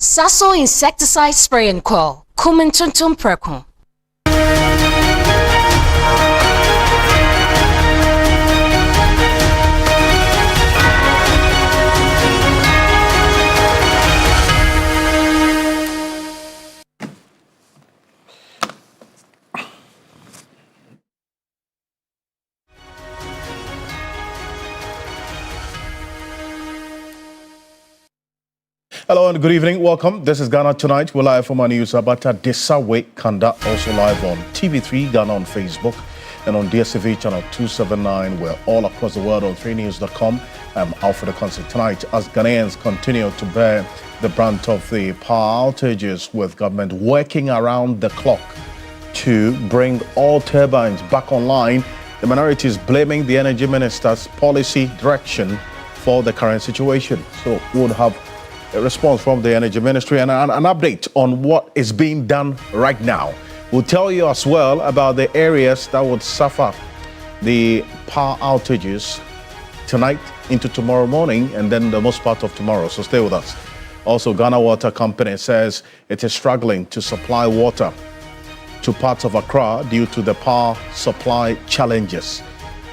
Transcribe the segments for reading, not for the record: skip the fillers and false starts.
Sasso insecticide spray and coil. Kumentuntum prekun. Hello and good evening. Welcome. This is Ghana Tonight. We're live from our news Abata Desawe Kanda, also live on TV3 Ghana on Facebook and on DSTV channel 279. We're all across the world on 3news.com. I'm Alfred Concert. Tonight, as Ghanaians continue to bear the brunt of the power outages, with government working around the clock to bring all turbines back online, the minority is blaming the energy minister's policy direction for the current situation. So we would have a response from the Energy Ministry and an update on what is being done right now. We'll tell you as well about the areas that would suffer the power outages tonight into tomorrow morning and then the most part of tomorrow. So stay with us. Also, Ghana Water Company says it is struggling to supply water to parts of Accra due to the power supply challenges.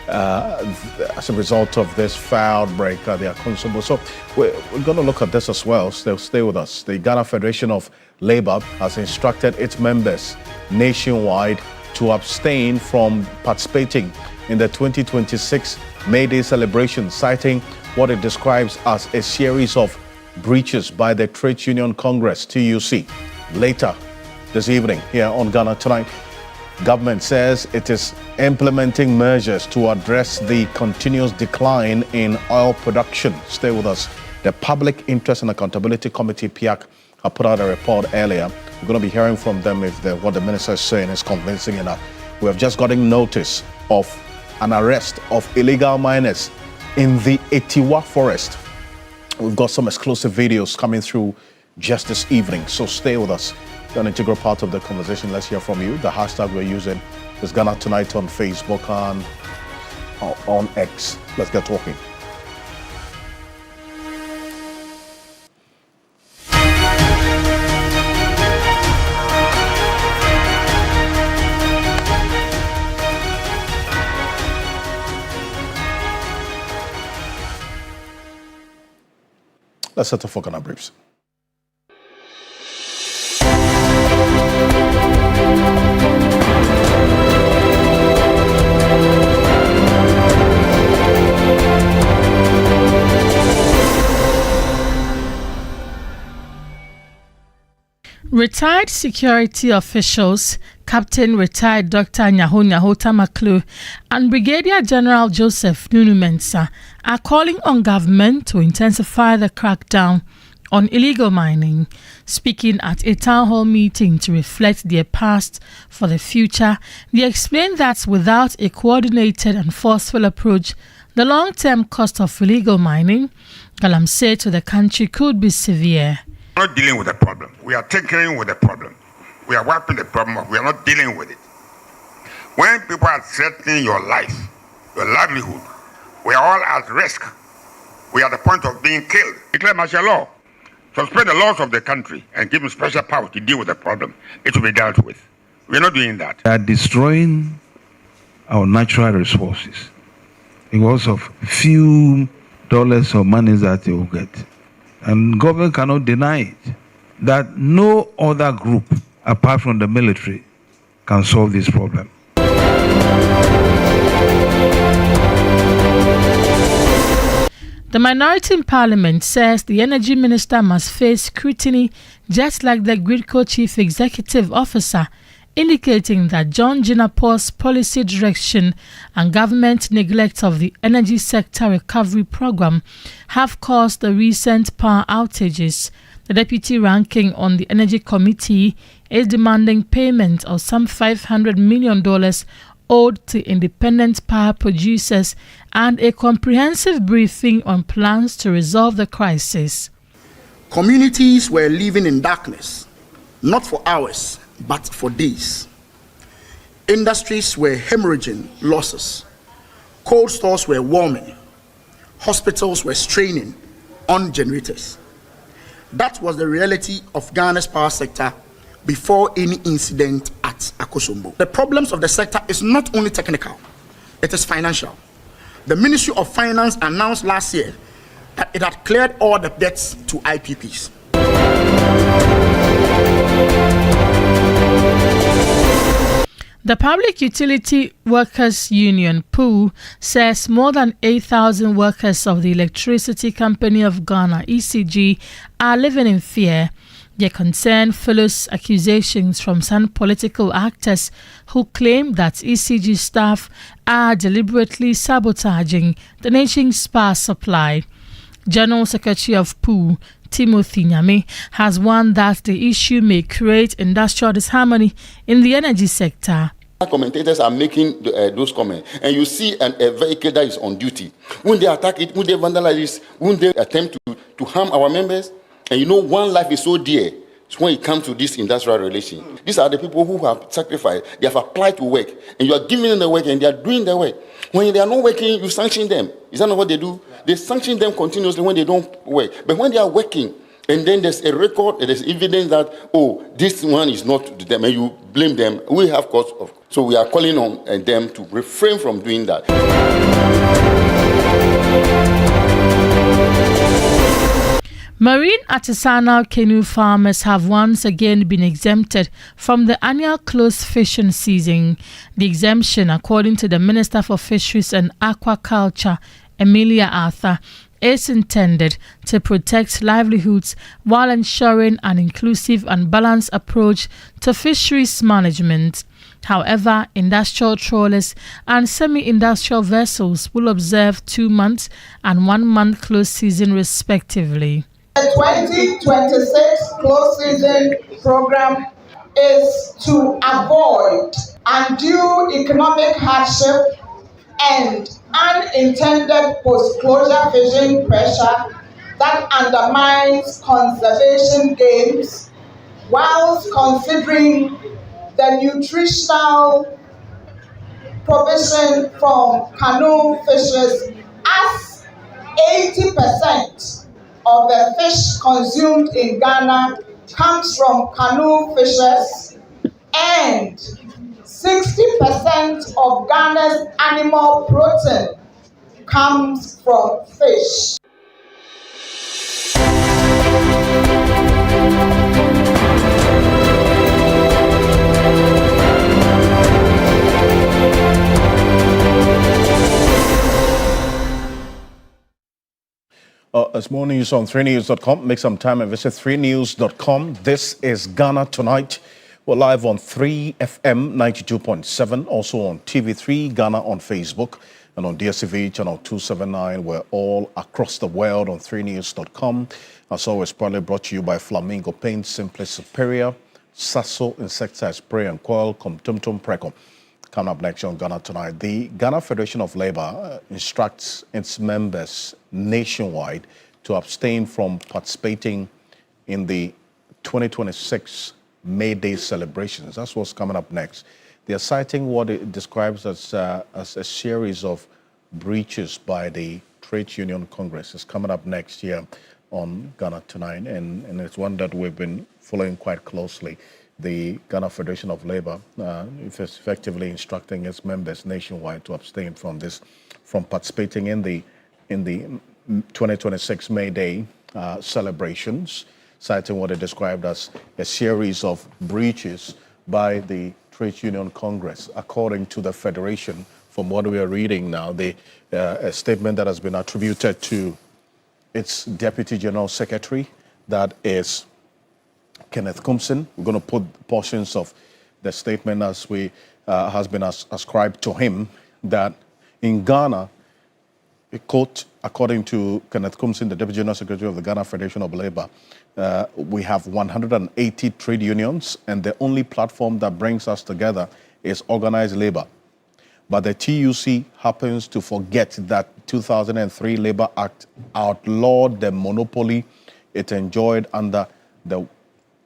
As a result of this fire outbreak, they are consumable. So we're going to look at this as well. So stay with us. The Ghana Federation of Labour has instructed its members nationwide to abstain from participating in the 2026 May Day celebration, citing what it describes as a series of breaches by the Trade Union Congress, TUC. Later this evening here on Ghana Tonight, government says it is implementing measures to address the continuous decline in oil production. Stay with us. The Public Interest and Accountability Committee, PIAC, have put out a report earlier. We're going to be hearing from them if what the minister is saying is convincing enough. We have just gotten notice of an arrest of illegal miners in the Etiwa forest. We've got some exclusive videos coming through just this evening, so stay with us. An integral part of the conversation. Let's hear from you. The hashtag we're using is Ghana Tonight on Facebook and on X. Let's get talking. Let's set a focus on our briefs. Retired security officials, Captain retired Dr. Nyaho Tamaklu and Brigadier General Joseph Nunu Mensah are calling on government to intensify the crackdown on illegal mining. Speaking at a town hall meeting to reflect their past for the future, they explained that without a coordinated and forceful approach, the long-term cost of illegal mining, galamsey to the country, could be severe. We're not dealing with the problem. We are tinkering with the problem. We are wiping the problem up. We are not dealing with it. When people are threatening your life, your livelihood, we are all at risk. We are at the point of being killed. Declare martial law. Suspend the laws of the country and give them special power to deal with the problem. It will be dealt with. We are not doing that. They are destroying our natural resources because of few dollars or money that they will get. And government cannot deny it, that no other group apart from the military can solve this problem. The minority in parliament says the energy minister must face scrutiny just like the Gridco chief executive officer, indicating that John Jinapur's policy direction and government neglect of the energy sector recovery program have caused the recent power outages. The deputy ranking on the Energy Committee is demanding payment of some $500 million owed to independent power producers and a comprehensive briefing on plans to resolve the crisis. Communities were living in darkness, not for hours, but for days. Industries were hemorrhaging losses. Cold stores were warming. Hospitals were straining on generators. That was the reality of Ghana's power sector before any incident at Akosombo. The problems of the sector is not only technical, it is financial. The Ministry of Finance announced last year that it had cleared all the debts to IPPs. The Public Utility Workers Union, PU, says more than 8,000 workers of the Electricity Company of Ghana, ECG, are living in fear. Their concern follows accusations from some political actors who claim that ECG staff are deliberately sabotaging the nation's power supply. General Secretary of PU, Timothy Nyame, has warned that the issue may create industrial disharmony in the energy sector. Commentators are making those comments, and you see a vehicle that is on duty. When they attack it, when they vandalize it, when they attempt to harm our members, and you know one life is so dear when it comes to this industrial relation. These are the people who have sacrificed, they have applied to work, and you are giving them the work and they are doing the work. When they are not working, you sanction them. Is that not what they do? They sanction them continuously when they don't work. But when they are working, and then there's a record, there's evidence that, oh, this one is not to them, and you blame them, we have cause of. So we are calling on them to refrain from doing that. Marine artisanal canoe farmers have once again been exempted from the annual closed fishing season. The exemption, according to the Minister for Fisheries and Aquaculture, Emilia Arthur, is intended to protect livelihoods while ensuring an inclusive and balanced approach to fisheries management. However, industrial trawlers and semi-industrial vessels will observe 2 months and 1 month closed season respectively. The 2026 closed season program is to avoid undue economic hardship and unintended post-closure fishing pressure that undermines conservation gains, whilst considering the nutritional provision from canoe fishes, as 80% of the fish consumed in Ghana comes from canoe fishes, and 60% of Ghana's animal protein comes from fish. It's more news on 3news.com. Make some time and visit 3news.com. This is Ghana Tonight. We're live on 3FM 92.7, also on TV3 Ghana on Facebook, and on DSTV channel 279. We're all across the world on 3news.com. As always, proudly brought to you by Flamingo Paint, Simply Superior, Sasso Insecticide Spray and Coil, Tum Precom. Coming up next on Ghana Tonight, the Ghana Federation of Labour instructs its members nationwide to abstain from participating in the 2026 May Day celebrations. That's what's coming up next. They are citing what it describes as a series of breaches by the Trade Union Congress. It's coming up next year on Ghana Tonight, and it's one that we've been following quite closely. The Ghana Federation of Labour is effectively instructing its members nationwide to abstain from participating in the 2026 May Day celebrations, citing what it described as a series of breaches by the Trade Union Congress. According to the Federation, from what we are reading now, a statement that has been attributed to its Deputy General Secretary, that is Kenneth Kumsin. We're going to put portions of the statement as has been ascribed to him, that in Ghana, a quote, according to Kenneth Kumsin, the Deputy General Secretary of the Ghana Federation of Labour, we have 180 trade unions, and the only platform that brings us together is organized labor. But the TUC happens to forget that 2003 Labour Act outlawed the monopoly it enjoyed under the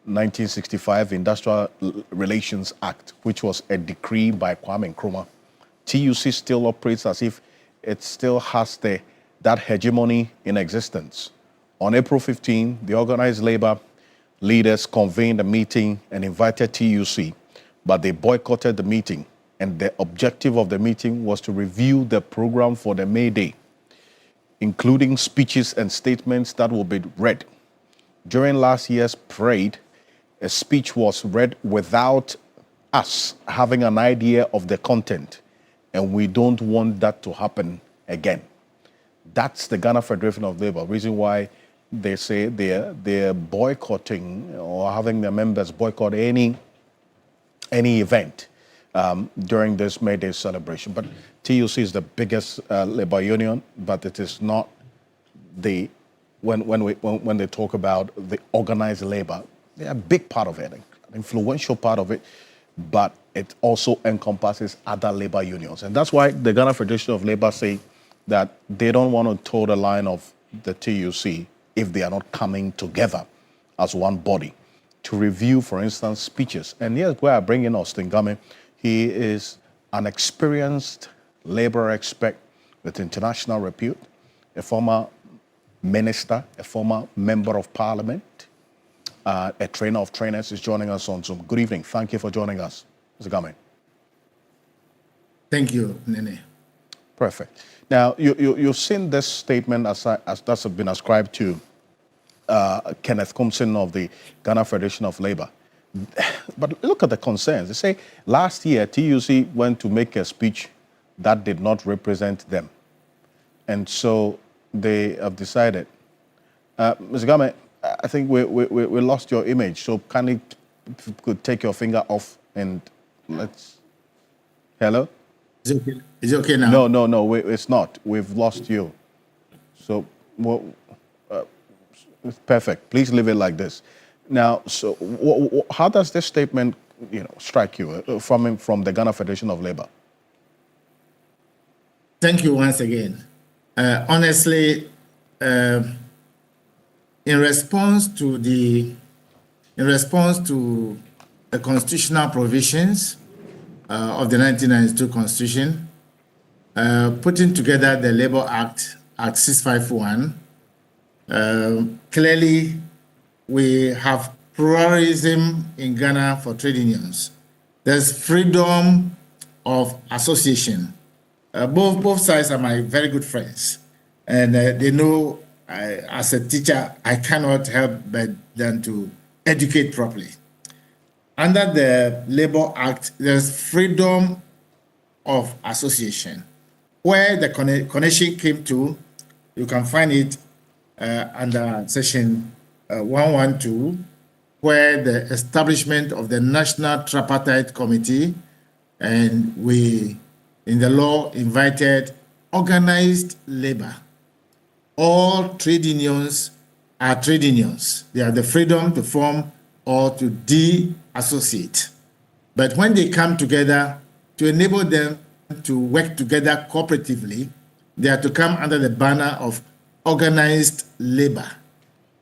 1965 Industrial Relations Act, which was a decree by Kwame Nkrumah. TUC still operates as if it still has that hegemony in existence On April 15, the organized labor leaders convened a meeting and invited TUC, but they boycotted the meeting. And the objective of the meeting was to review the program for the May Day, including speeches and statements that will be read. During last year's parade, a speech was read without us having an idea of the content, and we don't want that to happen again. That's the Ghana Federation of Labour. Reason why they say they're boycotting or having their members boycott any event during this May Day celebration. But TUC is the biggest labor union, but it is not the when they talk about the organized labor, they're a big part of it, an influential part of it, but it also encompasses other labor unions. And that's why the Ghana Federation of Labour say that they don't want to toe the line of the TUC if they are not coming together as one body to review, for instance, speeches. And here's where I bring in Austin Game. He is an experienced labor expert with international repute, a former minister, a former member of parliament, a trainer of trainers is joining us on Zoom. Good evening. Thank you for joining us, Mr. Game. Thank you, Nene. Perfect. Now, you've seen this statement as that's been ascribed to Kenneth Compson of the Ghana Federation of Labour. But look at the concerns. They say last year, TUC went to make a speech that did not represent them. And so they have decided. Mr. Game, I think we lost your image. So kindly, if you could take your finger off and let's... Hello? Is it okay now? No, it's not. We've lost you. So, it's perfect. Please leave it like this. Now, so how does this statement, strike you from the Ghana Federation of Labour? Thank you once again. Honestly, in response to the constitutional provisions of the 1992 Constitution, putting together the Labour Act 651, clearly we have pluralism in Ghana for trade unions. There's freedom of association. Both sides are my very good friends, and they know as a teacher I cannot help but than to educate properly. Under the Labour Act, there's freedom of association. Where the connection came to, you can find it under section 112, where the establishment of the National Tripartite Committee, and we, in the law, invited organized labor. All trade unions are trade unions. They have the freedom to form or to de-associate. But when they come together, to enable them to work together cooperatively, they are to come under the banner of organized labor.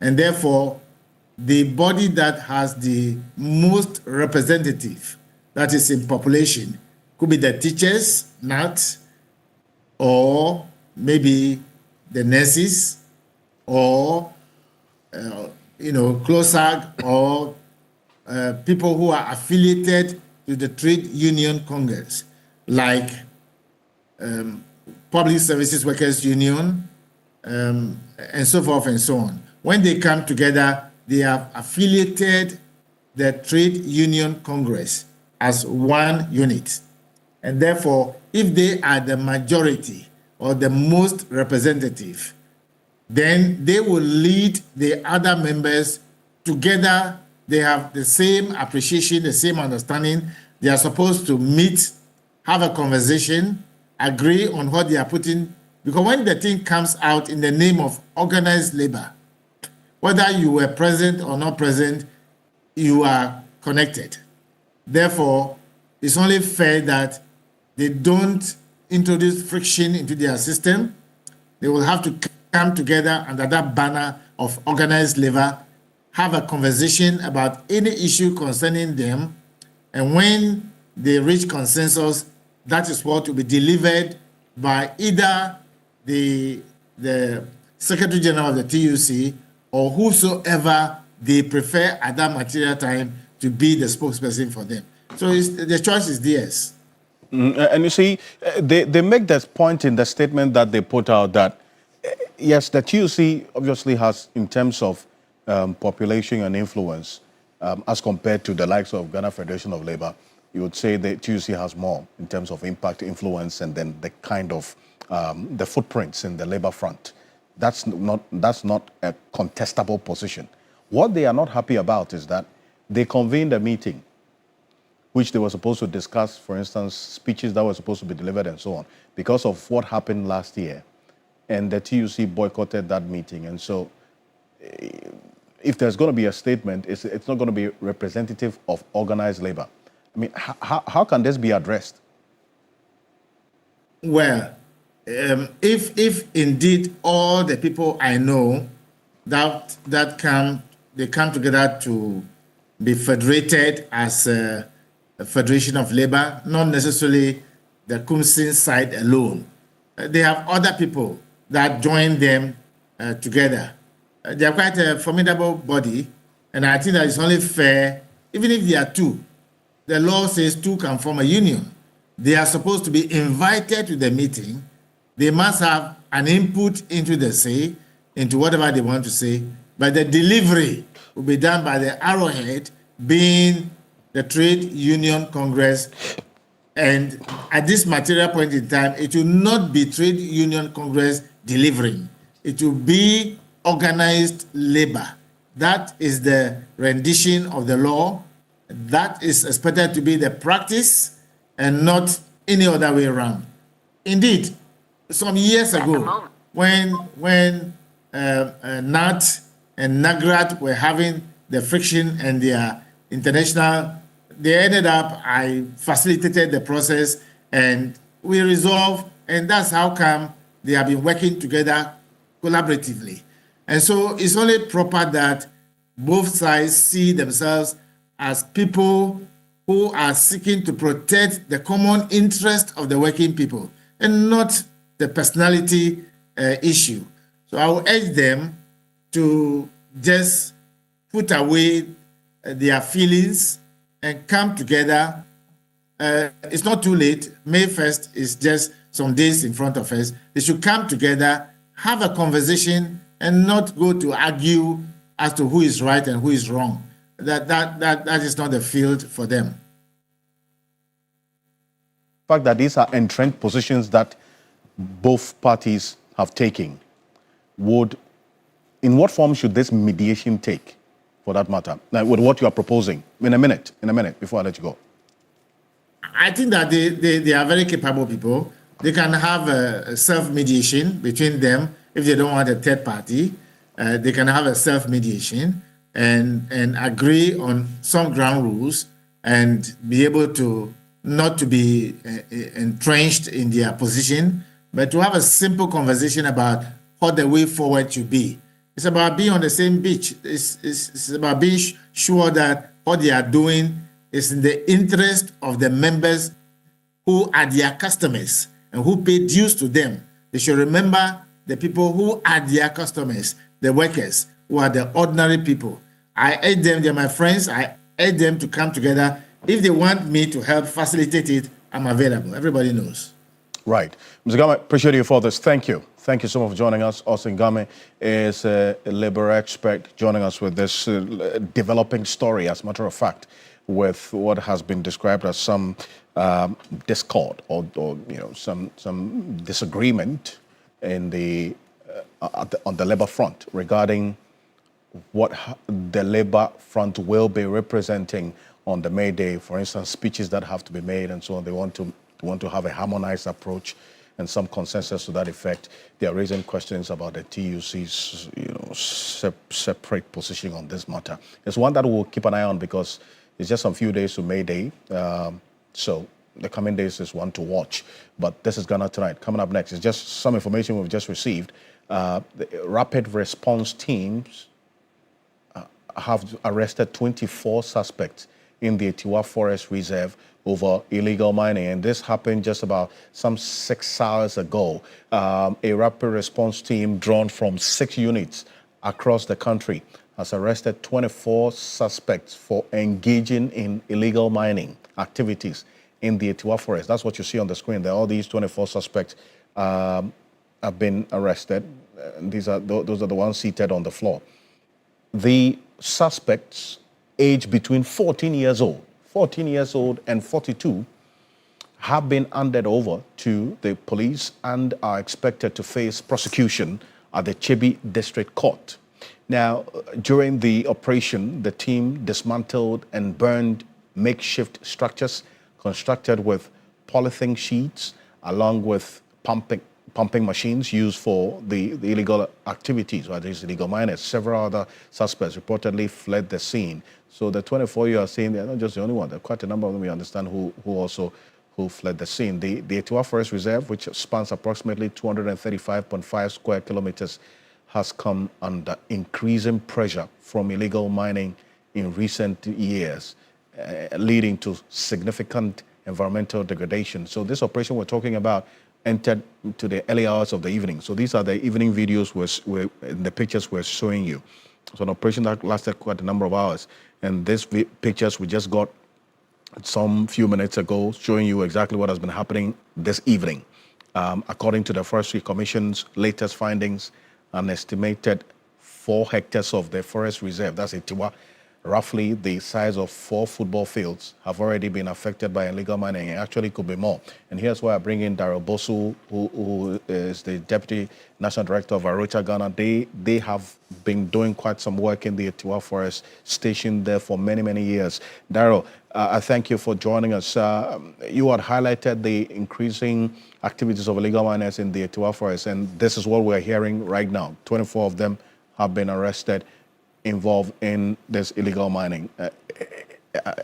And therefore, the body that has the most representative, that is in population, could be the teachers, NAT, or maybe the nurses, or CLOSAG, or people who are affiliated to the Trade Union Congress, like Public Services Workers Union, and so forth and so on. When they come together, they have affiliated the Trade Union Congress as one unit. And therefore, if they are the majority or the most representative, then they will lead the other members together. They have the same appreciation, the same understanding. They are supposed to meet, have a conversation, agree on what they are putting. Because when the thing comes out in the name of organized labor, whether you were present or not present, you are connected. Therefore, it's only fair that they don't introduce friction into their system. They will have to come together under that banner of organized labor, have a conversation about any issue concerning them, and when they reach consensus, that is what will be delivered by either the Secretary General of the TUC or whosoever they prefer at that material time to be the spokesperson for them. So the choice is theirs. And you see, they make this point in the statement that they put out that, yes, the TUC obviously has, in terms of population and influence, as compared to the likes of Ghana Federation of Labour, you would say the TUC has more in terms of impact, influence, and then the kind of the footprints in the labour front. That's not a contestable position. What they are not happy about is that they convened a meeting which they were supposed to discuss, for instance, speeches that were supposed to be delivered and so on, because of what happened last year. And the TUC boycotted that meeting. And so if there's going to be a statement, it's not going to be representative of organized labor. I mean, how can this be addressed? Well, if indeed all the people I know that come together to be federated as a Federation of Labor, not necessarily the Kumsin side alone. They have other people that join them together. They are quite a formidable body, and I think that it's only fair, even if they are two. The law says two can form a union. They are supposed to be invited to the meeting. They must have an input into the say, into whatever they want to say, but the delivery will be done by the arrowhead, being the Trade Union Congress. And at this material point in time, it will not be Trade Union Congress delivering. It will be organized labor. That is the rendition of the law. That is expected to be the practice and not any other way around. Indeed, some years ago, when NAT and NAGRAT were having the friction and their international, they ended up, I facilitated the process and we resolved, and that's how come they have been working together collaboratively. And so it's only proper that both sides see themselves as people who are seeking to protect the common interest of the working people and not the personality issue. So I will urge them to just put away their feelings and come together. It's not too late. May 1st is just some days in front of us. They should come together, have a conversation, and not go to argue as to who is right and who is wrong. That is not the field for them. The fact that these are entrenched positions that both parties have taken, in what form should this mediation take, for that matter, now, with what you are proposing? In a minute, before I let you go. I think that they are very capable people. They can have a self-mediation between them if they don't want a third party. They can have a self-mediation and agree on some ground rules and be able to not to be entrenched in their position, but to have a simple conversation about what the way forward should be. It's about being on the same beach. It's about being sure that what they are doing is in the interest of the members who are their customers and who pay dues to them. They should remember the people who are their customers, the workers, who are the ordinary people. I urge them, they're my friends, I urge them to come together. If they want me to help facilitate it, I'm available. Everybody knows. Right. Mr. Game, appreciate you for this. Thank you. Thank you so much for joining us. Austin Game is a labor expert joining us with this developing story, as a matter of fact, with what has been described as some discord or some disagreement in on the labor front regarding what the labor front will be representing on the May Day. For instance, speeches that have to be made and so on. They want to have a harmonized approach and some consensus to that effect. They are raising questions about the TUC's separate position on this matter. It's one that we'll keep an eye on because it's just a few days to May Day. So the coming days is one to watch. But this is Ghana Tonight. Coming up next is just some information we've just received. The rapid response teams have arrested 24 suspects in the Etiwa Forest Reserve over illegal mining. And this happened just about some 6 hours ago. A rapid response team drawn from 6 units across the country has arrested 24 suspects for engaging in illegal mining activities in the Etiwa forest. That's what you see on the screen there. All these 24 suspects have been arrested. Those are the ones seated on the floor. The suspects aged between 14 years old and 42 have been handed over to the police and are expected to face prosecution at the Chebi District Court. Now, during the operation, the team dismantled and burned makeshift structures constructed with polythene sheets along with pumping machines used for the illegal activities, or these illegal miners. Several other suspects reportedly fled the scene. So the 24 you are saying, they're not just the only one. There are quite a number of them, we understand, who fled the scene. The Etiwa Forest Reserve, which spans approximately 235.5 square kilometers, has come under increasing pressure from illegal mining in recent years, leading to significant environmental degradation. So this operation we're talking about entered into the early hours of the evening. So these are the evening videos the pictures we're showing you. So an operation that lasted quite a number of hours. And these pictures we just got some few minutes ago, showing you exactly what has been happening this evening. According to the Forestry Commission's latest findings, an estimated 4 hectares of the forest reserve, that's Etiwa, roughly the size of 4 football fields, have already been affected by illegal mining. It actually could be more. And here's why I bring in Daryl Bosu, who is the Deputy National Director of Outage Ghana. They have been doing quite some work in the Etiwa Forest, stationed there for many, many years. Daryl, I thank you for joining us. You had highlighted the increasing activities of illegal miners in the Etiwa Forest, and this is what we're hearing right now. 24 of them have been arrested, involved in this illegal mining.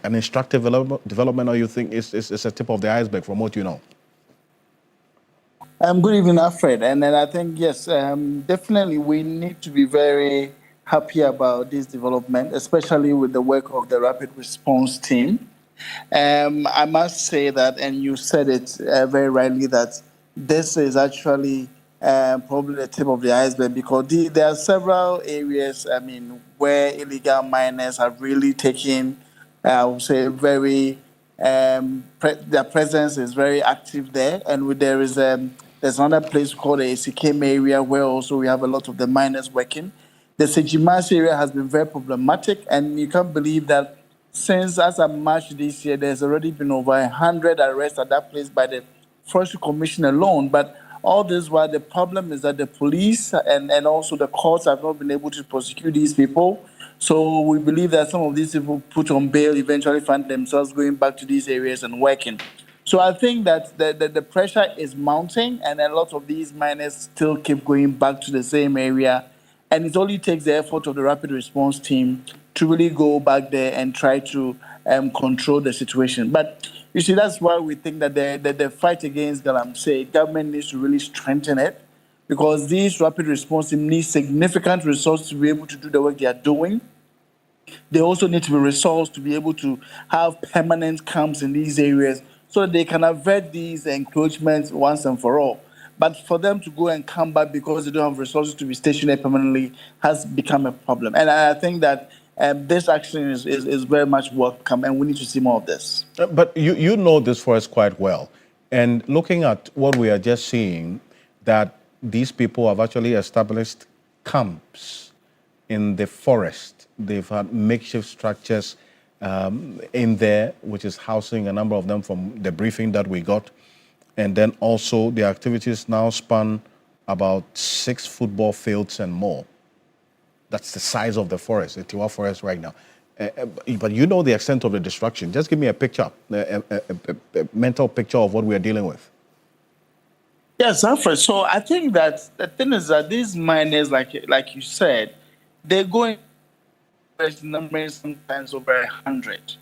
An instructive development, or you think is a tip of the iceberg from what you know? Good evening, Alfred. And then I think, yes, definitely we need to be very happy about this development, especially with the work of the rapid response team. I must say that, and you said it very rightly, that this is actually probably the tip of the iceberg, because there are several areas, where illegal miners have really taken, I would say, very, their presence is very active there. And there's another place called the Esikem area where also we have a lot of the miners working. The Sejimas area has been very problematic, and you can't believe that since as of March this year, there's already been over 100 arrests at that place by the Forestry Commission alone. But all this while the problem is that the police and also the courts have not been able to prosecute these people. So we believe that some of these people put on bail eventually find themselves going back to these areas and working. So I think that the pressure is mounting, and a lot of these miners still keep going back to the same area. And it only takes the effort of the rapid response team to really go back there and try to control the situation. But you see, that's why we think that the fight against Galamsey, government needs to really strengthen it, because these rapid response team need significant resources to be able to do the work they are doing. They also need to be resourced to be able to have permanent camps in these areas so that they can avert these encroachments once and for all. But for them to go and come back because they don't have resources to be stationed there permanently has become a problem. And I think that this action is very much welcome, and we need to see more of this. But you know this forest quite well. And looking at what we are just seeing, that these people have actually established camps in the forest. They've had makeshift structures in there, which is housing a number of them from the briefing that we got. And then also the activities now span about 6 football fields and more. That's the size of the forest, the Etiwa forest right now. But you know the extent of the destruction. Just give me a picture, a mental picture of what we are dealing with. Yes, Alfred. So I think that the thing is that these miners, like you said, they're going numbers sometimes over 100,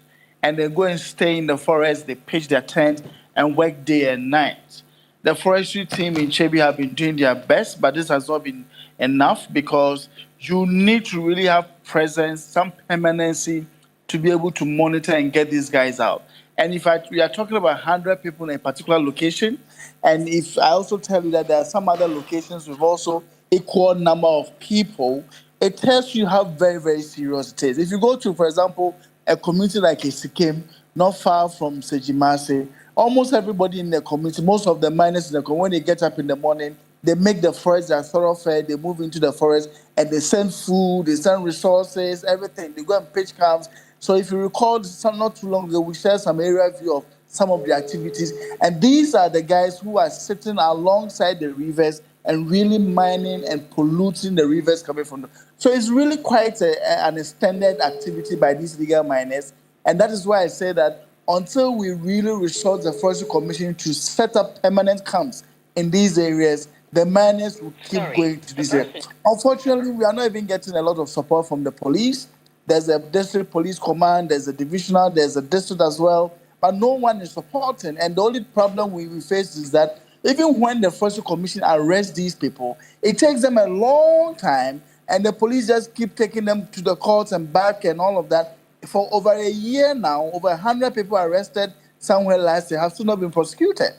and they go and stay in the forest. They pitch their tent and work day and night. The forestry team in Chebi have been doing their best, but this has not been enough, because you need to really have presence, some permanency, to be able to monitor and get these guys out. And if we are talking about 100 people in a particular location, and if I also tell you that there are some other locations with also equal number of people, it tells you how very, very serious it is. If you go to, for example, a community like Isikim, not far from Sejimase, almost everybody in the community, most of the miners in the community, when they get up in the morning, they make the forest their thoroughfare, they move into the forest, and they send food, they send resources, everything. They go and pitch camps. So if you recall, not too long ago, we shared some area view of some of the activities. And these are the guys who are sitting alongside the rivers and really mining and polluting the rivers coming from them. So it's really quite an extended activity by these legal miners. And that is why I say that until we really resort the Forestry Commission to set up permanent camps in these areas, the miners will keep going to these areas. Unfortunately, we are not even getting a lot of support from the police. There's a district police command, there's a divisional, there's a district as well, but no one is supporting. And the only problem we face is that even when the Forestry Commission arrests these people, it takes them a long time, and the police just keep taking them to the courts and back and all of that. For over a year now, over 100 people arrested somewhere last year have still not been prosecuted.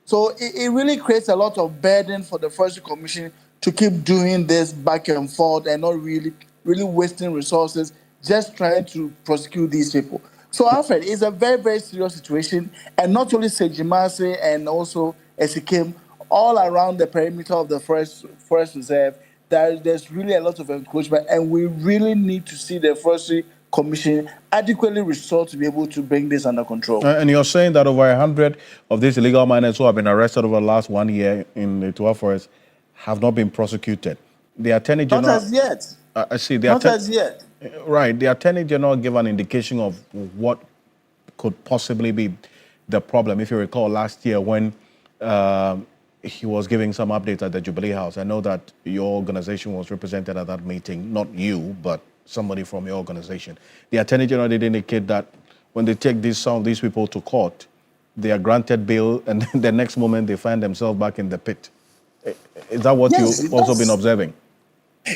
So it really creates a lot of burden for the Forestry Commission to keep doing this back and forth and not really wasting resources just trying to prosecute these people. So, Alfred, it's a very, very serious situation, and not only Sejimase and also Esikim, all around the perimeter of the forest reserve, there's really a lot of encroachment, and we really need to see the Forestry Commission adequately resourced to be able to bring this under control. And you're saying that over 100 of these illegal miners who have been arrested over the last 1 year in the Tua Forest have not been prosecuted. The Attorney General... Not as yet. I see. Not as yet. Right. The Attorney General gave an indication of what could possibly be the problem. If you recall last year when he was giving some updates at the Jubilee House, I know that your organization was represented at that meeting, not you, but somebody from your organization. The Attorney General did indicate that when they take some of these people to court, they are granted bail, and then the next moment they find themselves back in the pit. Is that what you've also been observing?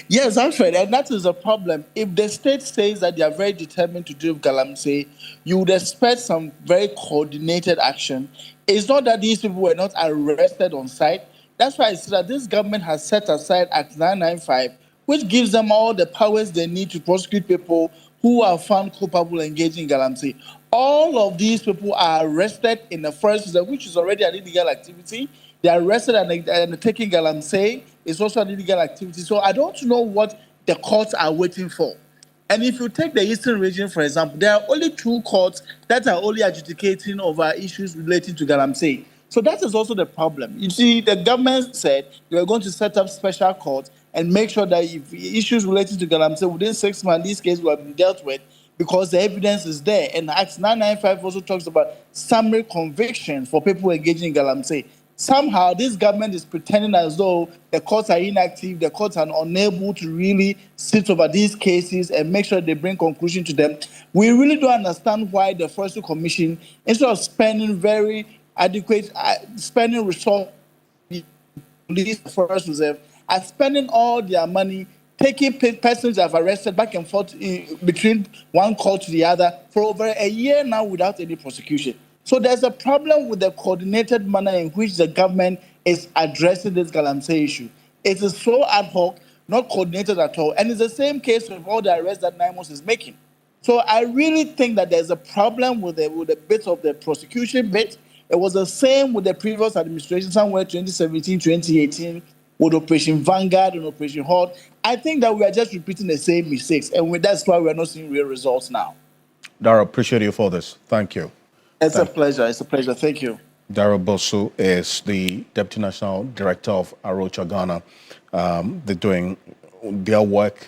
Yes, Alfred, and that is a problem. If the state says that they are very determined to do Galamsey, you would expect some very coordinated action. It's not that these people were not arrested on site. That's why I say that this government has set aside Act 995, which gives them all the powers they need to prosecute people who are found culpable engaging in Galamsey. All of these people are arrested in the forest reserve, which is already an illegal activity. They are arrested and taking Galamsey. It's also an illegal activity. So I don't know what the courts are waiting for. And if you take the Eastern region, for example, there are only 2 courts that are only adjudicating over issues relating to Galamsey. So that is also the problem. You see, the government said they were going to set up special courts and make sure that if issues related to Galamsey within 6 months, these cases will have been dealt with because the evidence is there. And Act 995 also talks about summary convictions for people engaging in Galamsey. Somehow, this government is pretending as though the courts are inactive, the courts are unable to really sit over these cases and make sure they bring conclusion to them. We really don't understand why the Forestry Commission, instead of spending very adequate, spending resources on these forest reserve, are spending all their money taking persons they have arrested back and forth between one court to the other for over a year now without any prosecution. So there's a problem with the coordinated manner in which the government is addressing this Galamsey issue. It is so ad hoc, not coordinated at all. And it's the same case with all the arrests that NIMOS is making. So I really think that there's a problem with the bit of the prosecution bit. It was the same with the previous administration, somewhere 2017, 2018, with Operation Vanguard and Operation Hot. I think that we are just repeating the same mistakes. And that's why we are not seeing real results now. Dara, appreciate you for this. Thank you. It's a pleasure. It's a pleasure. Thank you. Dara Bosu is the Deputy National Director of Arocha, Ghana. They're doing their work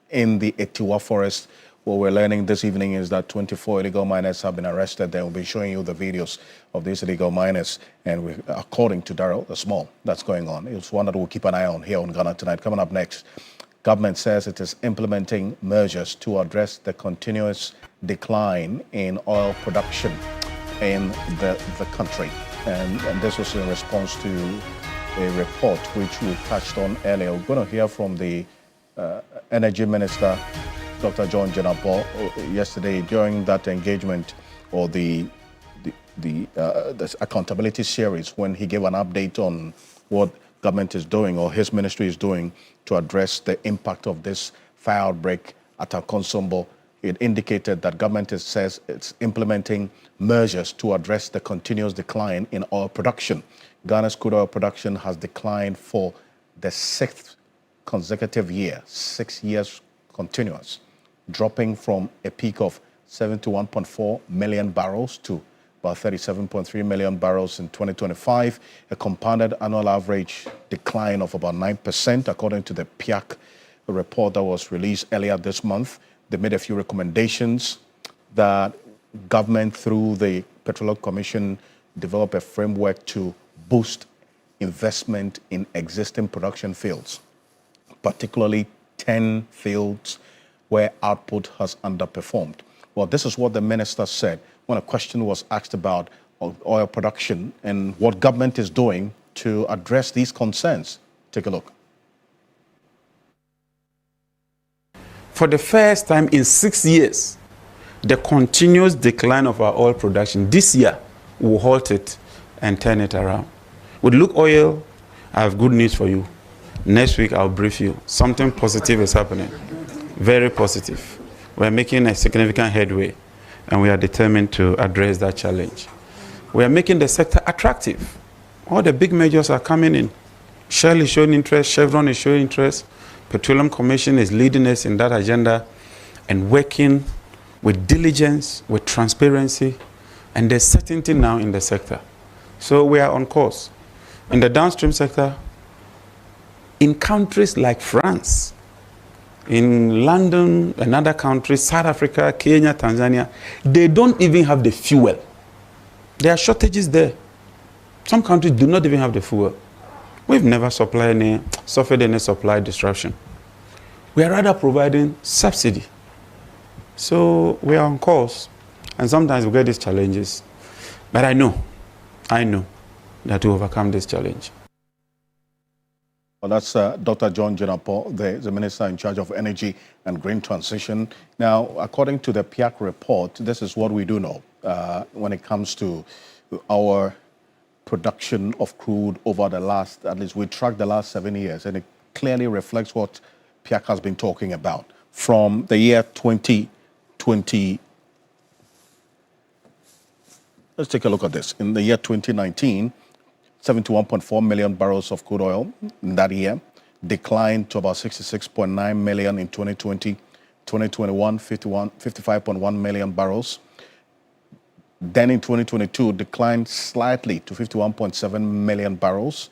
in the Etiwa Forest. What we're learning this evening is that 24 illegal miners have been arrested. They will be showing you the videos of these illegal miners. And according to Darrell, the small that's going on. It's one that we'll keep an eye on here on Ghana Tonight. Coming up next, government says it is implementing measures to address the continuous decline in oil production in the country. And this was in response to a report which we touched on earlier. We're going to hear from the Energy Minister, Dr. John Jenabo, yesterday during that engagement or the accountability series when he gave an update on what government is doing or his ministry is doing to address the impact of this fire outbreak at Akonsombo, it indicated that government says it's implementing measures to address the continuous decline in oil production. Ghana's crude oil production has declined for the 6th consecutive year, 6 years continuous, dropping from a peak of 71.4 million barrels to about 37.3 million barrels in 2025, a compounded annual average decline of about 9%, according to the PIAC report that was released earlier this month. They made a few recommendations that government, through the Petroleum Commission, develop a framework to boost investment in existing production fields, particularly 10 fields where output has underperformed. Well, this is what the minister said when a question was asked about oil production and what government is doing to address these concerns. Take a look. For the first time in 6 years, the continuous decline of our oil production this year will halt it and turn it around. With Look Oil, I have good news for you. Next week, I'll brief you. Something positive is happening. Very positive. We're making a significant headway, and we are determined to address that challenge. We are making the sector attractive. All the big majors are coming in. Shell is showing interest, Chevron is showing interest. Petroleum Commission is leading us in that agenda and working with diligence, with transparency, and there's certainty now in the sector. So we are on course. In the downstream sector, in countries like France, in London and other countries, South Africa, Kenya, Tanzania, they don't even have the fuel. There are shortages there. Some countries do not even have the fuel. We've never suffered any supply disruption. We are rather providing subsidy. So we are on course, and sometimes we get these challenges. But I know that we overcome this challenge. Well, that's Dr. John Jinapo, the Minister in charge of Energy and Green Transition. Now, according to the PIAC report, this is what we do know when it comes to our production of crude over the last, at least we tracked the last 7 years, and it clearly reflects what PIAC has been talking about. From the year 2020, let's take a look at this. In the year 2019, 71.4 million barrels of crude oil in that year, declined to about 66.9 million in 2020. 2021, 55.1 million barrels. Then in 2022, declined slightly to 51.7 million barrels.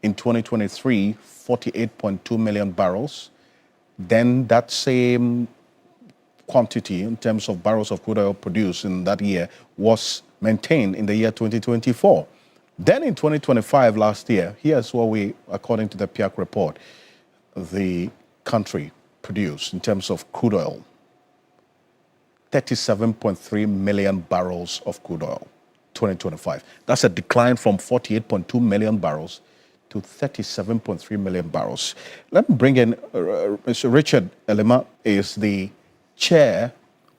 In 2023, 48.2 million barrels. Then that same quantity in terms of barrels of crude oil produced in that year was maintained in the year 2024. Then in 2025, last year, here's what we, according to the PIAC report, the country produced in terms of crude oil. 37.3 million barrels of crude oil, 2025. That's a decline from 48.2 million barrels to 37.3 million barrels. Let me bring in Mr. Richard Elima, is the chair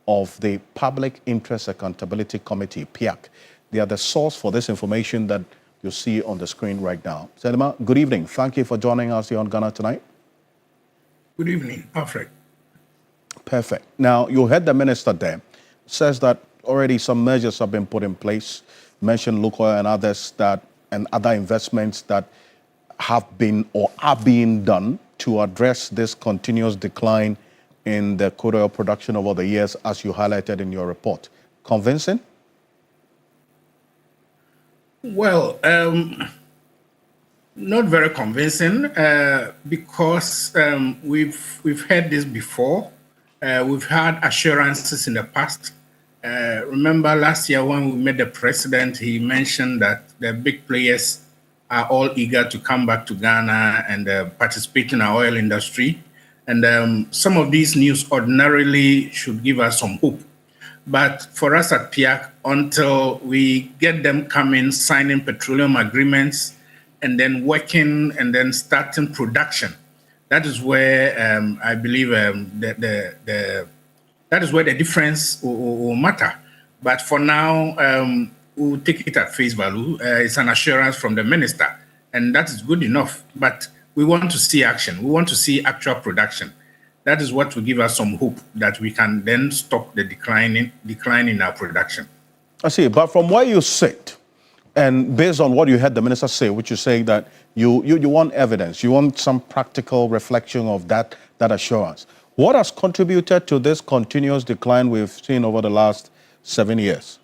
of the Public Interest Accountability Committee, PIAC. They are the source for this information that you see on the screen right now. Mr. Elima, good evening. Thank you for joining us here on Ghana Tonight. Good evening, Alfred. Perfect. Now, you heard the minister there, says that already some measures have been put in place, mentioned Look Oil and others and other investments that have been or are being done to address this continuous decline in the crude oil production over the years, as you highlighted in your report. Convincing? Well, not very convincing because we've heard this before. We've had assurances in the past. Remember last year when we met the president, he mentioned that the big players are all eager to come back to Ghana and participate in our oil industry. And some of these news ordinarily should give us some hope. But for us at PIAC, until we get them coming, signing petroleum agreements, and then working and then starting production, that is where I believe that is where the difference will matter. But for now, we'll take it at face value. It's an assurance from the minister, and that is good enough. But we want to see action. We want to see actual production. That is what will give us some hope that we can then stop the decline in our production. I see, but from where you sit, and based on what you heard the minister say, which you say that you want evidence, you want some practical reflection of that assurance. What has contributed to this continuous decline we've seen over the last 7 years?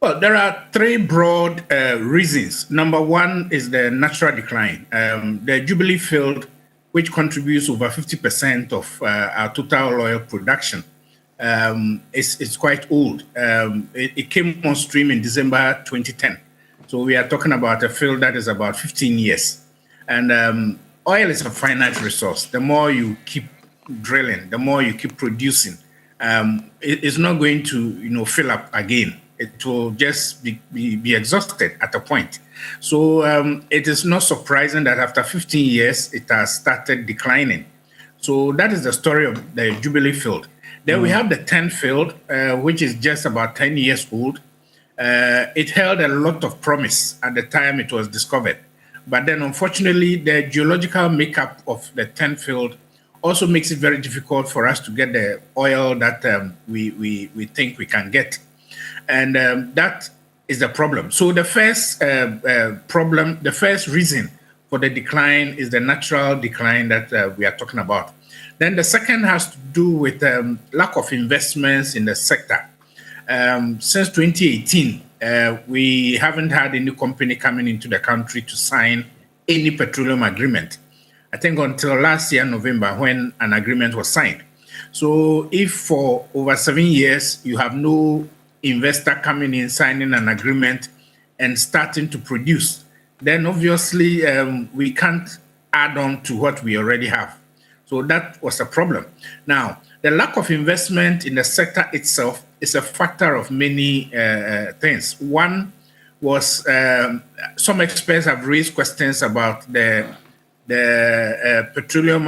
Well, there are three broad reasons. Number one is the natural decline. The Jubilee field, which contributes over 50% of our total oil production, is quite old. It came on stream in December 2010. So we are talking about a field that is about 15 years. And oil is a finite resource. The more you keep drilling, the more you keep producing, it's not going to fill up again. It will just be exhausted at a point. So it is not surprising that after 15 years, it has started declining. So that is the story of the Jubilee field. Then we have the 10 field, which is just about 10 years old. It held a lot of promise at the time it was discovered. But then, unfortunately, the geological makeup of the 10 field also makes it very difficult for us to get the oil that we think we can get. And that is the problem. So the first problem, the first reason for the decline is the natural decline that we are talking about. Then the second has to do with lack of investments in the sector. Since 2018, we haven't had any company coming into the country to sign any petroleum agreement. I think until last year, November, when an agreement was signed. So if for over 7 years, you have no investor coming in, signing an agreement and starting to produce, then obviously we can't add on to what we already have. So that was a problem. Now, the lack of investment in the sector itself is a factor of many things. One was some experts have raised questions about the petroleum,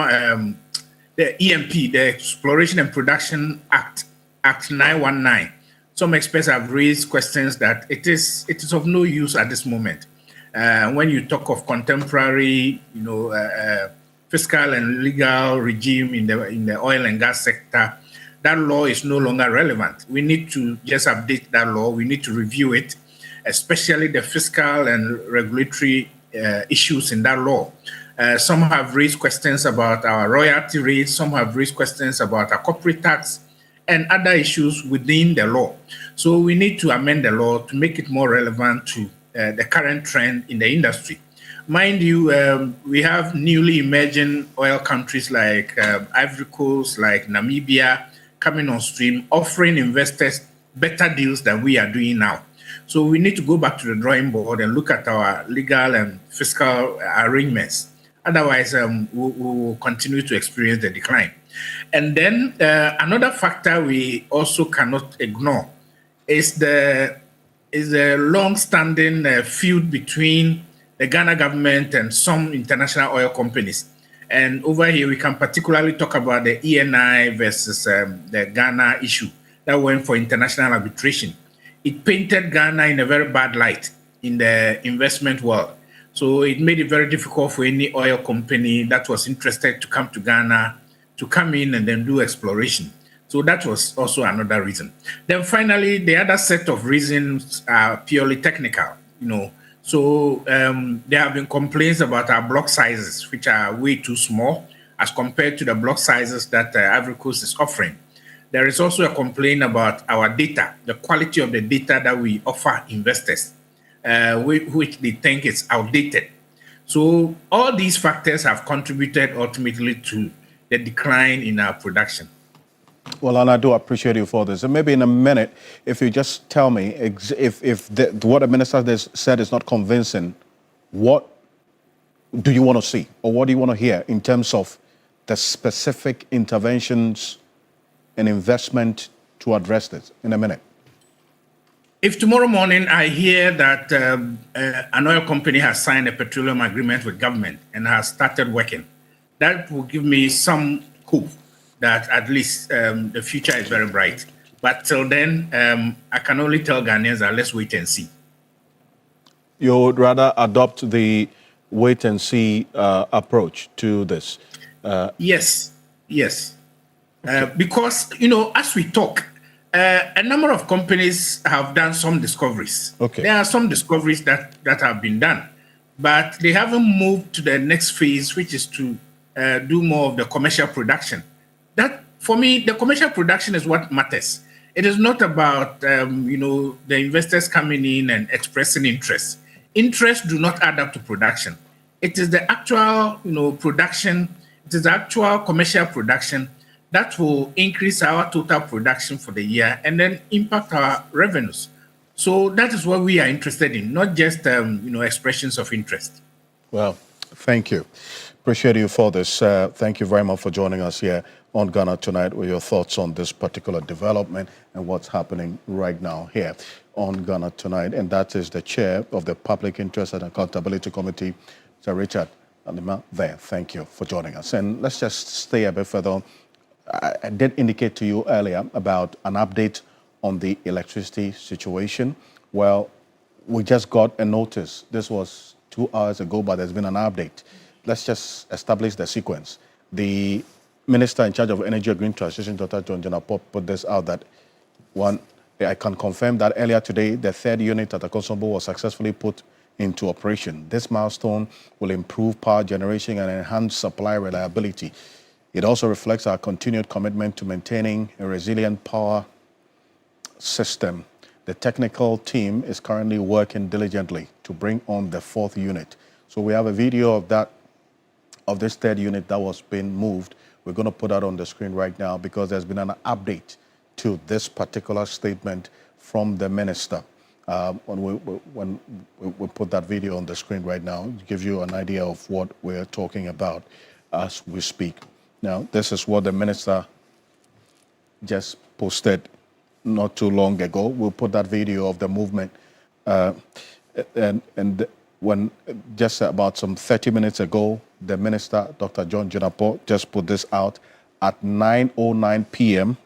the EMP, the Exploration and Production Act 919. Some experts have raised questions that it is of no use at this moment. When you talk of contemporary, fiscal and legal regime in the oil and gas sector, that law is no longer relevant. We need to just update that law. We need to review it, especially the fiscal and regulatory issues in that law. Some have raised questions about our royalty rates. Some have raised questions about our corporate tax and other issues within the law. So we need to amend the law to make it more relevant to the current trend in the industry. Mind you, we have newly emerging oil countries like Ivory Coast, like Namibia, coming on stream, offering investors better deals than we are doing now. So we need to go back to the drawing board and look at our legal and fiscal arrangements. Otherwise, we will continue to experience the decline. And then another factor we also cannot ignore is the long-standing feud between the Ghana government and some international oil companies. And over here, we can particularly talk about the ENI versus the Ghana issue that went for international arbitration. It painted Ghana in a very bad light in the investment world. So it made it very difficult for any oil company that was interested to come to Ghana to come in and then do exploration. So that was also another reason. Then finally, the other set of reasons are purely technical, So there have been complaints about our block sizes, which are way too small as compared to the block sizes that Ivory Coast is offering. There is also a complaint about our data, the quality of the data that we offer investors, which they think is outdated. So all these factors have contributed ultimately to the decline in our production. Well, and I do appreciate you for this. And maybe in a minute, if you just tell me if what the minister said is not convincing, what do you want to see or what do you want to hear in terms of the specific interventions and investment to address this in a minute? If tomorrow morning I hear that an oil company has signed a petroleum agreement with government and has started working, that will give me some hope that at least the future is very bright. But till then, I can only tell Ghanaians that let's wait and see. You would rather adopt the wait and see approach to this? Yes. Yes. Because, as we talk, a number of companies have done some discoveries. Okay. There are some discoveries that have been done, but they haven't moved to the next phase, which is to do more of the commercial production. That, for me, the commercial production is what matters. It is not about, the investors coming in and expressing interest. Interest do not add up to production. It is the actual, production. It is the actual commercial production that will increase our total production for the year and then impact our revenues. So that is what we are interested in, not just expressions of interest. Well, thank you. Appreciate you for this. Thank you very much for joining us here on Ghana Tonight with your thoughts on this particular development and what's happening right now here on Ghana Tonight. And that is the chair of the Public Interest and Accountability Committee, Sir Richard Anima there. Thank you for joining us. And let's just stay a bit further on. I did indicate to you earlier about an update on the electricity situation. Well, we just got a notice. This was 2 hours ago, but there's been an update. Let's just establish the sequence. The Minister in charge of Energy and Green Transition, Dr. John Jenapop, put this out that I can confirm that earlier today, the third unit at Akosombo was successfully put into operation. This milestone will improve power generation and enhance supply reliability. It also reflects our continued commitment to maintaining a resilient power system. The technical team is currently working diligently to bring on the fourth unit. So we have a video of this third unit that was being moved. We're going to put that on the screen right now because there's been an update to this particular statement from the minister. When we put that video on the screen right now, it gives you an idea of what we're talking about as we speak. Now, this is what the minister just posted not too long ago. We'll put that video of the movement. And when just about some 30 minutes ago, the minister, Dr. John Jenapop, just put this out at 9:09 p.m.,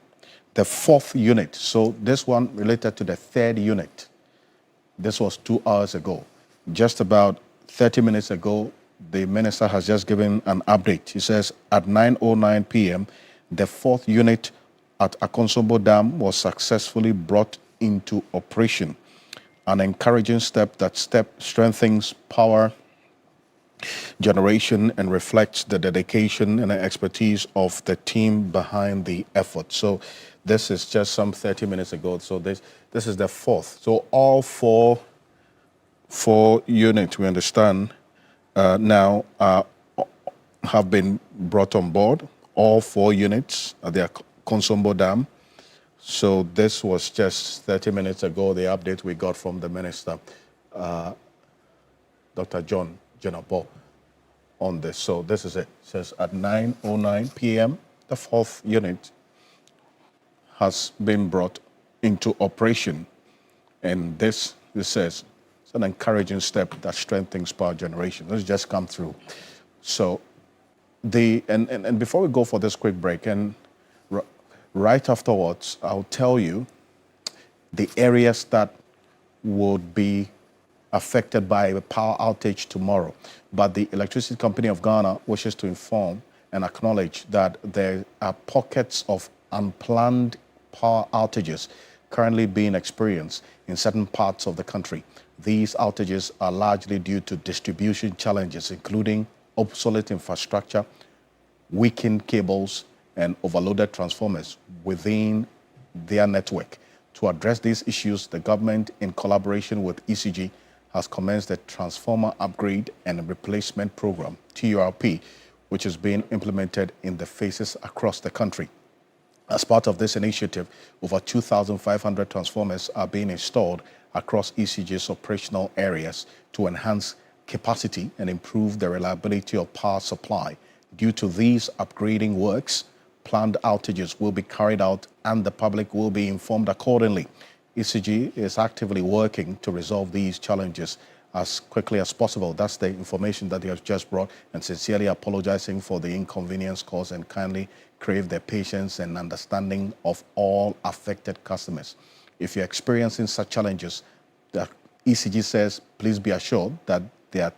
the fourth unit. So this one related to the third unit. This was 2 hours ago. Just about 30 minutes ago, the minister has just given an update. He says at 9:09 p.m., the fourth unit at Akosombo Dam was successfully brought into operation. An encouraging step that strengthens power generation and reflects the dedication and the expertise of the team behind the effort. So this is just some 30 minutes ago. So this is the fourth. So all four units, we understand, now have been brought on board, all 4 units at the Akosombo Dam. So this was just 30 minutes ago, the update we got from the minister, Dr. John Jenapop, on this. So this is it. It says at 9:09 p.m., the fourth unit has been brought into operation. And this says, it's an encouraging step that strengthens power generation. Let's just come through. So and before we go for this quick break, and right afterwards, I'll tell you the areas that would be affected by a power outage tomorrow. But the Electricity Company of Ghana wishes to inform and acknowledge that there are pockets of unplanned power outages currently being experienced in certain parts of the country. These outages are largely due to distribution challenges, including obsolete infrastructure, weakened cables, and overloaded transformers within their network. To address these issues, the government, in collaboration with ECG, has commenced a Transformer Upgrade and Replacement Program, TURP, which is being implemented in the phases across the country. As part of this initiative, over 2,500 transformers are being installed across ECG's operational areas to enhance capacity and improve the reliability of power supply. Due to these upgrading works, planned outages will be carried out and the public will be informed accordingly. ECG is actively working to resolve these challenges as quickly as possible. That's the information that they have just brought, and sincerely apologizing for the inconvenience caused and kindly crave their patience and understanding of all affected customers. If you're experiencing such challenges, the ECG says, please be assured that they are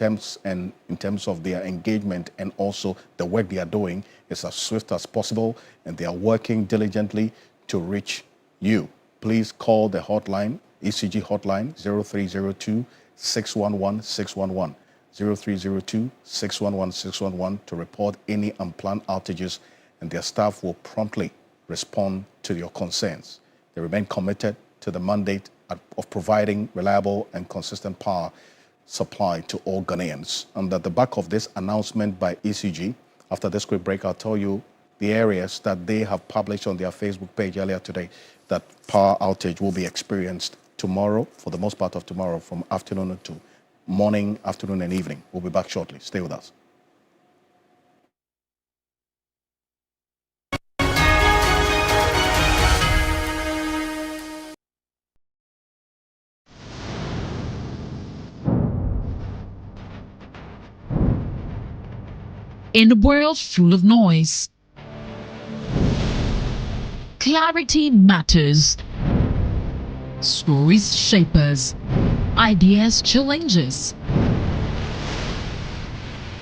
in terms of their engagement and also the work they are doing is as swift as possible, and they are working diligently to reach you. Please call the hotline, ECG hotline, 0302 611 611. 0302 611 611 to report any unplanned outages, and their staff will promptly respond to your concerns. They remain committed to the mandate of providing reliable and consistent power supply to all Ghanaians. And at the back of this announcement by ECG, after this quick break, I'll tell you the areas that they have published on their Facebook page earlier today that power outage will be experienced tomorrow, for the most part of tomorrow, from afternoon to morning, afternoon, and evening. We'll be back shortly. Stay with us. In a world full of noise, clarity matters. Stories shape us, ideas challenge us.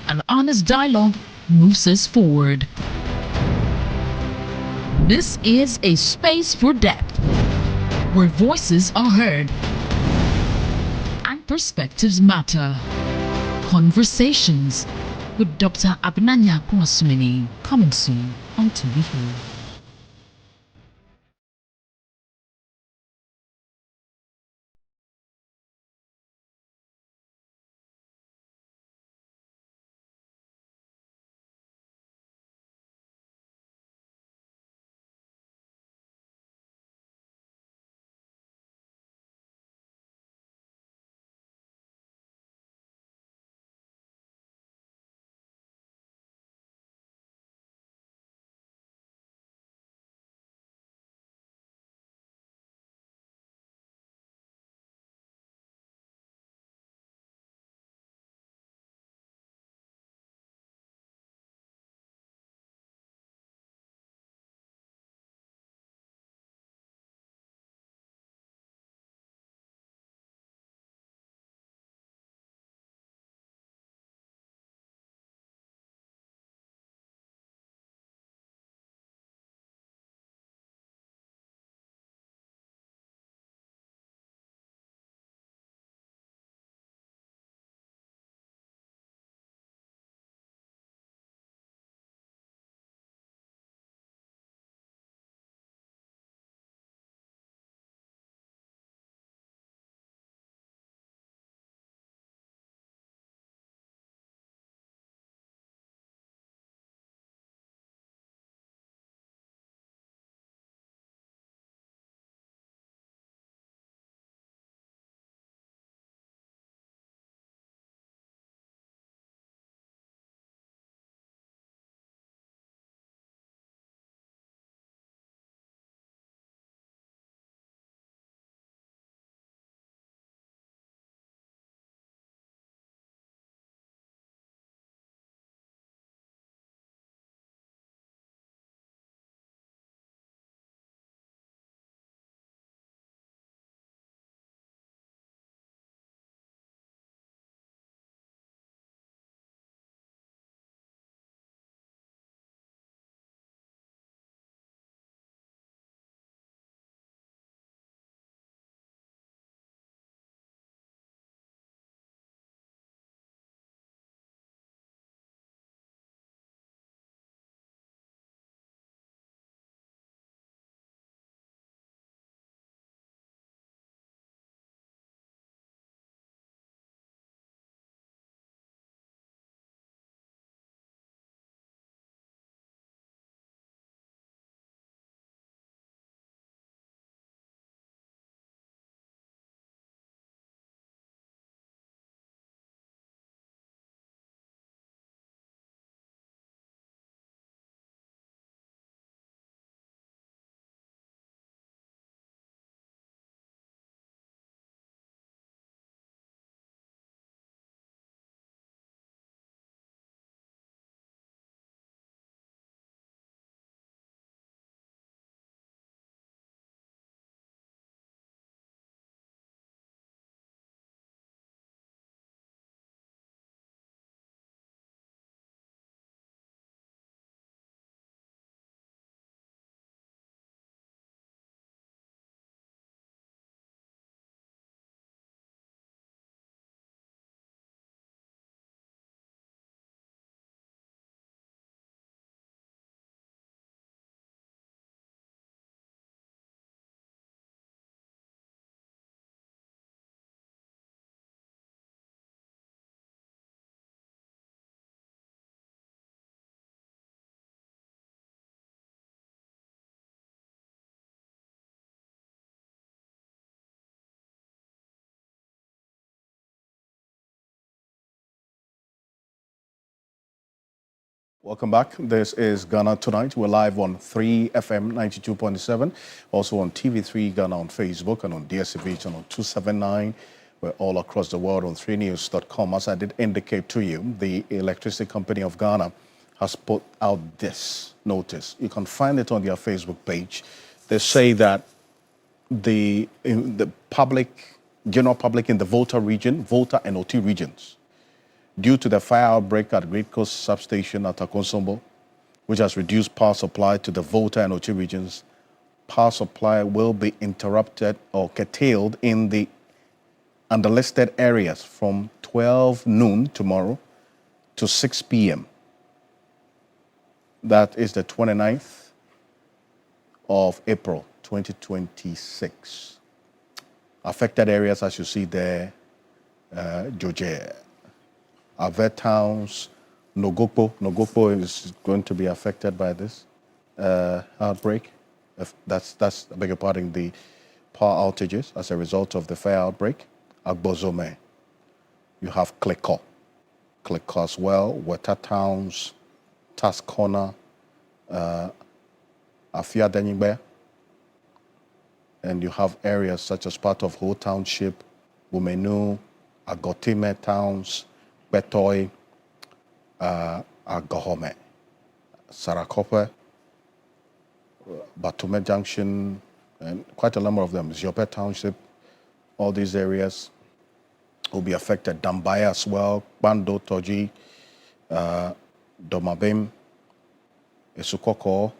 An honest dialogue moves us forward. This is a space for depth, where voices are heard and perspectives matter. Conversations with Dr. Abnanya Kwasumini, coming soon on TV3. Welcome back. This is Ghana Tonight. We're live on 3FM 92.7, also on TV3 Ghana on Facebook and on DSTV channel 279. We're all across the world on 3news.com. As I did indicate to you, the Electricity Company of Ghana has put out this notice. You can find it on their Facebook page. They say that the general public in the Volta region, Volta and OT regions, due to the fire outbreak at Great Coast Substation at Akonsombo, which has reduced power supply to the Volta and Ochi regions, power supply will be interrupted or curtailed in the underlisted areas from 12 noon tomorrow to 6 p.m. That is the 29th of April, 2026. Affected areas, as you see there, Joje, Ave towns, Nogokpo is going to be affected by this outbreak. That's I beg your pardon, the power outages as a result of the fire outbreak. Agbozome, you have Kleko as well, Weta towns, Task Corner, Afia Denigbe, and you have areas such as part of Ho Township, Wumenu, Agotime towns, Betoy, Agahome, Sarakope, Batume Junction, and quite a number of them. Ziope Township, all these areas will be affected. Dambaya as well, Bando, Toji, Domabim, Esukoko,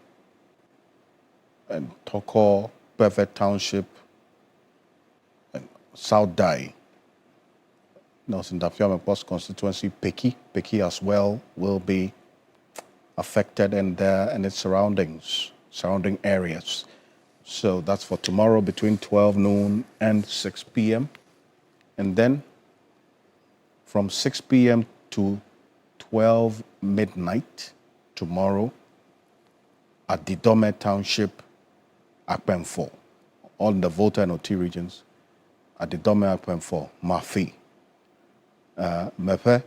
and Toko, Perfect Township, and South Dai. Nelson Dafiame Post constituency, Peki as well will be affected and its surrounding areas. So that's for tomorrow between 12 noon and 6 p.m. And then from 6 p.m. to 12 midnight tomorrow at Didome Township, Akpenfo, all in the Volta and OT regions, at Didome Akpenfo, Mafi, Mepe,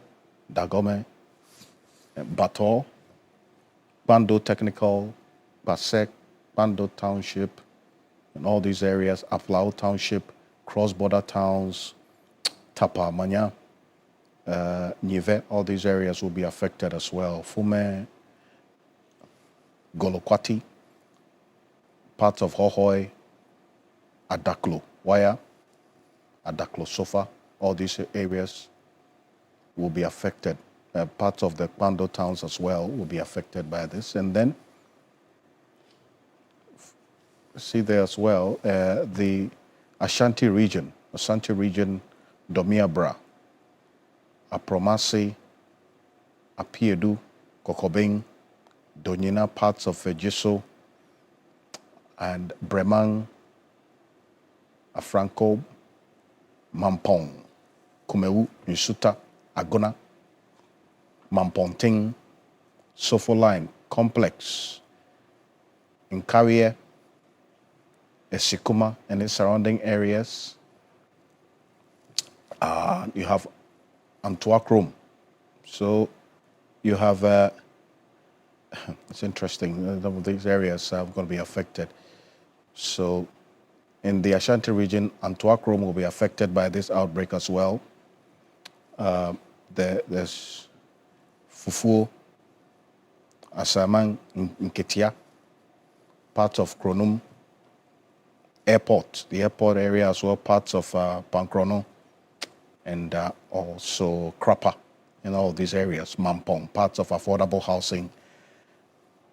Dagome, Bato, Bando Technical, Basek, Bando Township, and all these areas, Aflao Township, cross-border towns, Tapa, Manya, Nive, all these areas will be affected as well. Fume, Golokwati, parts of Hohoi, Adaklo, Waya, Adaklo Sofa, all these areas will be affected. Parts of the Pando towns as well will be affected by this. And then, see there as well, the Ashanti region, Domiabra, Apromasi, Apiedu, Kokobing, Donyina, parts of Fejiso, and Bremang, Afranco, Mampong, Kumewu, Nsuta, Agona, Mamponting, Sofoline, Complex, Nkawie, Esikuma, and its surrounding areas. You have Antwerp. So you have, it's interesting, some of these areas are going to be affected. So in the Ashanti region, Antwerp will be affected by this outbreak as well. There's Fufu, Asaman, Nketia, parts of Kronum, airport, the airport area as well, parts of Pankrono, and also Krapa, in all these areas, Mampong, parts of affordable housing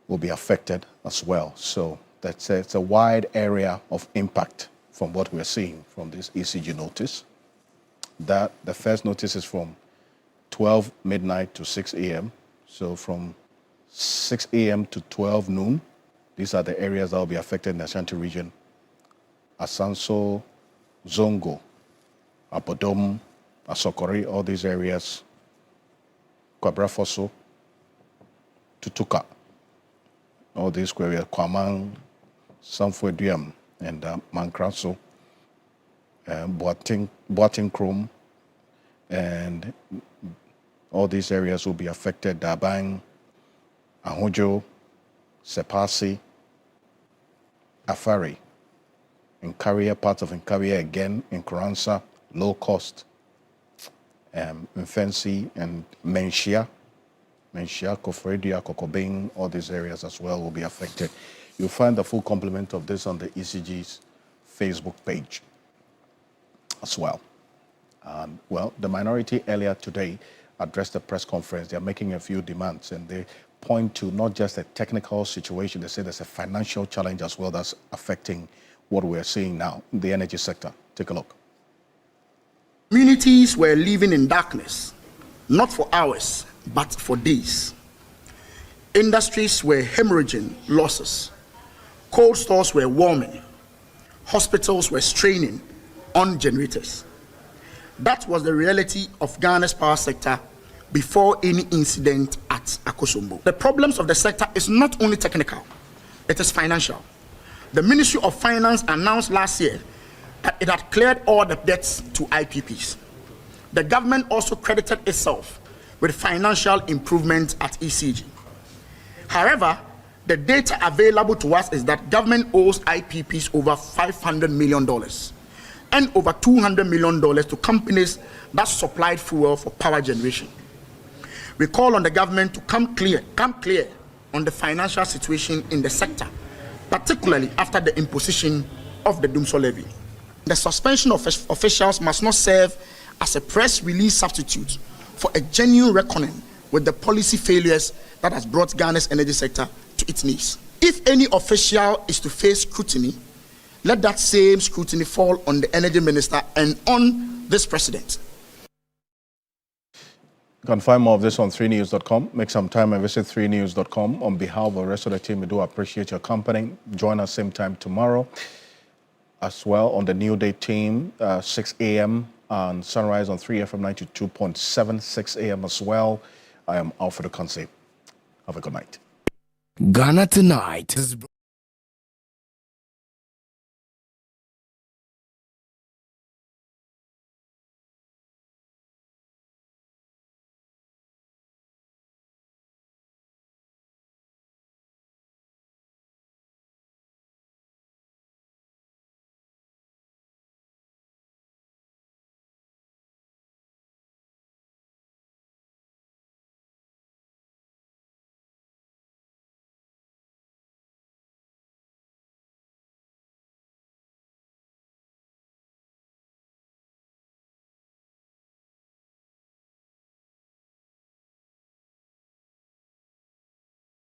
will be affected as well. So it's a wide area of impact from what we're seeing from this ECG notice. That the first notice is from 12 midnight to 6 a.m. So from 6 a.m. to 12 noon, these are the areas that will be affected in the Ashanti region. Asanso, Zongo, Apodom, Asokori, all these areas, Kwabrafoso, Tutuka, all these areas, Kwamang, Sanfueduam, and Mankraso, Boating Chrome, and all these areas will be affected. Dabang, Ahojo, Sepasi, Afari, Nkaria, parts of Nkaria again, in Kuransa, low cost, Mfensi and Menshia, Kofredia, Kokobing, all these areas as well will be affected. You'll find the full complement of this on the ECG's Facebook page as well. Well, the minority earlier today addressed a press conference. They're making a few demands, and they point to not just a technical situation. They say there's a financial challenge as well that's affecting what we're seeing now in the energy sector. Take a look. Communities were living in darkness, not for hours, but for days. Industries were hemorrhaging losses. Cold stores were warming. Hospitals were straining on generators. That was the reality of Ghana's power sector before any incident at Akosombo. The problems of the sector is not only technical, it is financial. The Ministry of Finance announced last year that it had cleared all the debts to IPPs. The government also credited itself with financial improvement at ECG. However, the data available to us is that government owes IPPs over $500 million and over $200 million to companies that supplied fuel for power generation. We call on the government to come clear on the financial situation in the sector, particularly after the imposition of the Dumso levy. The suspension of officials must not serve as a press release substitute for a genuine reckoning with the policy failures that has brought Ghana's energy sector to its knees. If any official is to face scrutiny, let that same scrutiny fall on the energy minister and on this president. You can find more of this on 3news.com. Make some time and visit 3news.com. On behalf of the rest of the team, we do appreciate your company. Join us same time tomorrow as well on the New Day team, 6 a.m. and Sunrise on 3FM 92.7, 6 a.m. as well. I am Alfred Okanse. Have a good night. Ghana Tonight.